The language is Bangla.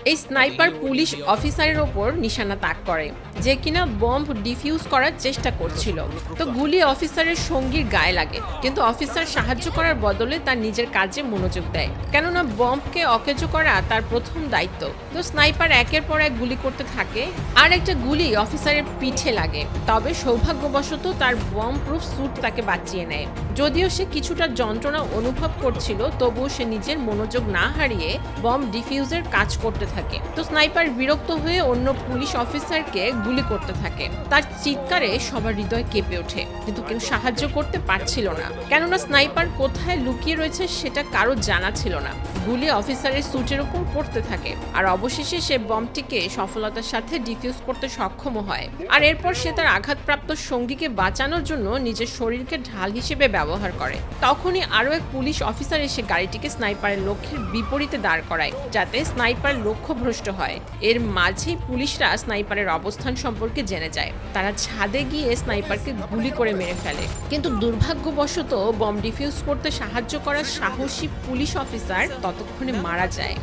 এই স্নাইপার পুলিশ অফিসারের ওপর নিশানা তাক করে, যে কিনা বম্ব ডিফিউজ করার চেষ্টা করছিল। তো গুলি অফিসারের সঙ্গীর গায়ে লাগে, কিন্তু অফিসার সাহায্য করার বদলে তার নিজের কাজে মনোযোগ দেয়, কেননা বম্বকে অকেজো করা তার প্রথম দায়িত্ব। তো স্নাইপার একের পর এক গুলি করতে থাকে, আর একটা গুলি অফিসারের পিঠে লাগে। তবে সৌভাগ্যবশত তার বম্ব প্রুফ স্যুট তাকে বাঁচিয়ে নেয়। যদিও সে কিছুটা যন্ত্রণা অনুভব করছিল, তবুও সে নিজের মনোযোগ না হারিয়ে বম্ব ডিফিউজের কাজ করতে থাকে। তো স্নাইপার বিরক্ত হয়ে অন্য পুলিশ অফিসারকে গুলি করতে থাকে। তার চিৎকারে সবার হৃদয় কেঁপে ওঠে, কিন্তু কেউ সাহায্য করতে পারছিল না, কেননা স্নাইপার কোথায় লুকিয়ে রয়েছে সেটা কারো জানা ছিল না। গুলি অফিসারের স্যুটের উপর পড়তে থাকে, আর অবশেষে সে বম্বটিকে সফলতার সাথে ডিফিউজ করতে সক্ষম হয়। আর এরপর সে তার আঘাতপ্রাপ্ত সঙ্গীকে বাঁচানোর জন্য নিজের শরীরকে ঢাল হিসেবে ব্যবহার করে। তখনই আরও এক পুলিশ অফিসার এসে গাড়িটিকে স্নাইপারের লক্ষ্যের বিপরীতে দাঁড় করায়, যাতে স্নাইপার লক্ষ্যভ্রষ্ট হয়। এর মাঝেই পুলিশরা স্নাইপারের অবস্থান সম্পর্কে জেনে যায়। তারা ছাদে গিয়ে স্নাইপারকে গুলি করে মেরে ফেলে, কিন্তু দুর্ভাগ্যবশত বম্ব ডিফিউজ করতে সাহায্য করা সাহসী পুলিশ অফিসার ততক্ষণে মারা যায়।